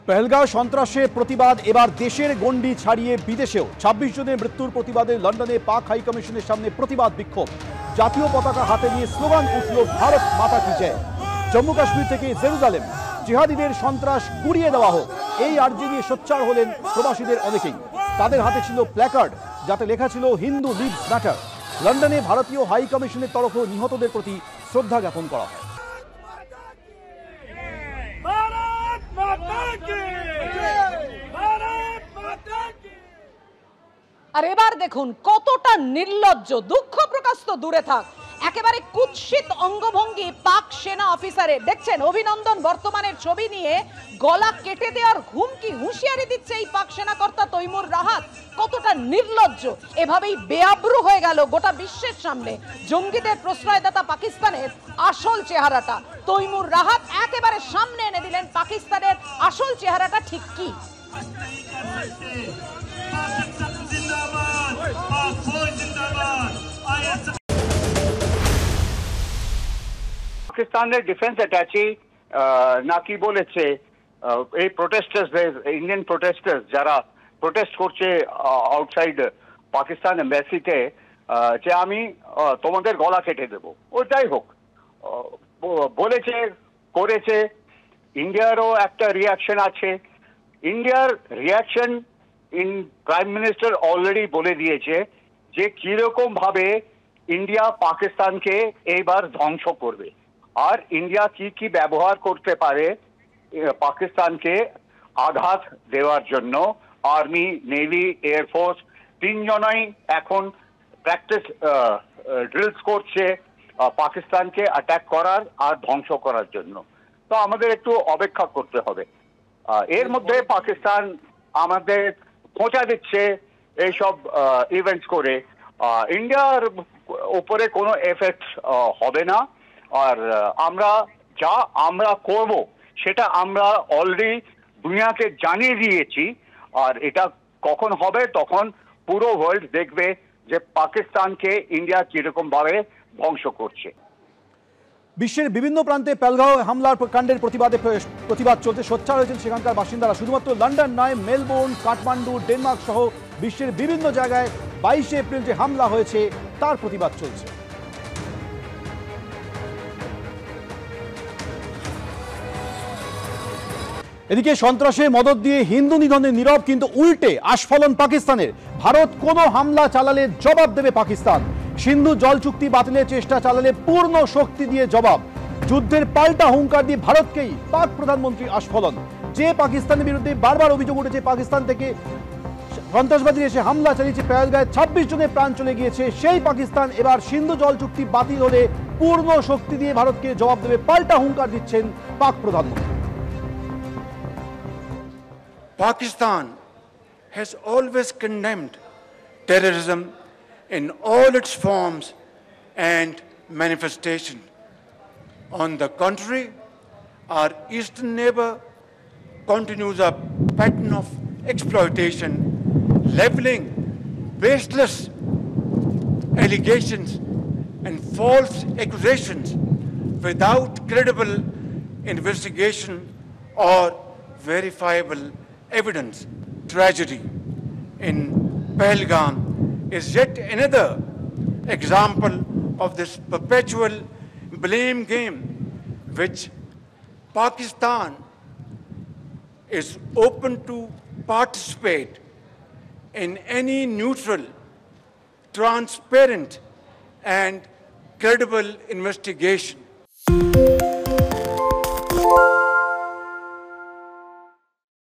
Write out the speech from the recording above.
पहलगांव সন্ত্রাসের প্রতিবাদ এবার দেশের গণ্ডি ছাড়িয়ে বিদেশেও 26 জনের মৃত্যুর প্রতিবাদে লন্ডনে পাক হাই কমিশনের সামনে প্রতিবাদ বিক্ষোভ জাতীয় পতাকা হাতে নিয়ে স্লোগান উঠল ভারত মাতা কি জয় জম্মু কাশ্মীর থেকে জেরুজালেম জিহাদিদের সন্ত্রাস গুড়িয়ে দেওয়া হোক এই আর্জি নিয়ে সোচ্চার হলেন প্রবাসীদের অনেকেই তাদের হাতে ছিল প্ল্যাকার্ড যাতে লেখা ছিল হিন্দু লিভস ম্যাটার লন্ডনে ভারতীয় হাই কমিশনের তরফে নিহতদের প্রতি শ্রদ্ধা জ্ঞাপন করা হয় আর এবার দেখুন কতটা নির্লজ্জ দুঃখ প্রকাশ তো দূরে থাক একেবারে কুৎসিত অঙ্গভঙ্গি পাক সেনা অফিসারের দেখছেন অভিনন্দন বর্তমানের ছবি নিয়ে গলা কেটে দেওয়ার হুমকি হুঁশিয়ারি দিচ্ছে এই পাক সেনাকর্তা তৈমুর রাহাত কতটা নির্লজ্জ এভাবেই বেআব্রু হয়ে গেল গোটা বিশ্বের সামনে জঙ্গিদের প্রশ্রয়দাতা পাকিস্তানের আসল চেহারাটা তৈমুর রাহাত একেবারে সামনে এনে দিলেন পাকিস্তানের আসল চেহারাটা ঠিক কি পাকিস্তানের ডিফেন্স অ্যাটাচি নাকি বলেছে এই প্রোটেস্টার্সদের ইন্ডিয়ান প্রোটেস্টার্স যারা প্রোটেস্ট করছে আউটসাইড পাকিস্তান এম্বাসিতে যে আমি তোমাদের গলা কেটে দেবো ওটাই হোক বলেছে করেছে ইন্ডিয়ারও একটা রিয়াকশন আছে ইন্ডিয়ার রিয়াকশন প্রাইম মিনিস্টার অলরেডি বলে দিয়েছে যে কিরকম ভাবে ইন্ডিয়া পাকিস্তানকে এইবার ধ্বংস করবে আর ইন্ডিয়া কি কি ব্যবহার করতে পারে পাকিস্তানকে আঘাত দেওয়ার জন্য আর্মি নেভি এয়ারফোর্স তিনজনই এখন প্র্যাকটিস ড্রিলস করছে পাকিস্তানকে অ্যাটাক করার আর ধ্বংস করার জন্য তো আমাদের একটু অপেক্ষা করতে হবে এর মধ্যে পাকিস্তান আমাদের খোঁচা দিচ্ছে এইসব ইভেন্টস করে ইন্ডিয়ার উপরে কোনো এফেক্ট হবে না আর আমরা করব সেটা আমরা অলরেডি দুনিয়াকে জানিয়ে দিয়েছি আর এটা কখন হবে তখন পুরো ওয়ার্ল্ড দেখবে যে পাকিস্তানকে ইন্ডিয়া কিরকম ভাবে ধ্বংস করছে বিশ্বের বিভিন্ন প্রান্তে পেহেলগাঁও হামলার কাণ্ডের প্রতিবাদ চলতে সোচ্চার হয়েছেন সেখানকার বাসিন্দারা শুধুমাত্র লন্ডন নয় মেলবোর্ন কাঠমান্ডু ডেনমার্ক সহ বিশ্বের বিভিন্ন জায়গায় 22 এপ্রিল যে হামলা হয়েছে তার প্রতিবাদ চলছে এদিকে সন্ত্রাসে মদদ দিয়ে হিন্দু নিধনের নীরব কিন্তু উল্টে আস্ফালন পাকিস্তানের ভারত কোনো হামলা চালালে জবাব দেবে পাকিস্তান সিন্ধু জল চুক্তি বাতিলের চেষ্টা চালালে পূর্ণ শক্তি দিয়ে জবাব যুদ্ধের পাল্টা হুঙ্কার দিয়ে ভারতকেই পাক প্রধানমন্ত্রী আস্ফালন যে পাকিস্তানের বিরুদ্ধে বারবার অভিযোগ উঠেছে পাকিস্তান থেকে সন্ত্রাসবাদী এসে হামলা চালিয়েছে পেহেলগাঁওয়ে 26 জনের প্রাণ চলে গিয়েছে সেই পাকিস্তান এবার সিন্ধু জল চুক্তি বাতিল হলে পূর্ণ শক্তি দিয়ে ভারতকে জবাব দেবে পাল্টা হুঙ্কার দিচ্ছেন পাক প্রধানমন্ত্রী Pakistan has always condemned terrorism in all its forms and manifestation. On the contrary, our eastern neighbor continues a pattern of exploitation, leveling baseless allegations and false accusations without credible investigation or verifiable evidence. Tragedy in Pahalgam is yet another example of this perpetual blame game which Pakistan is open to participate in any neutral, transparent and credible investigation.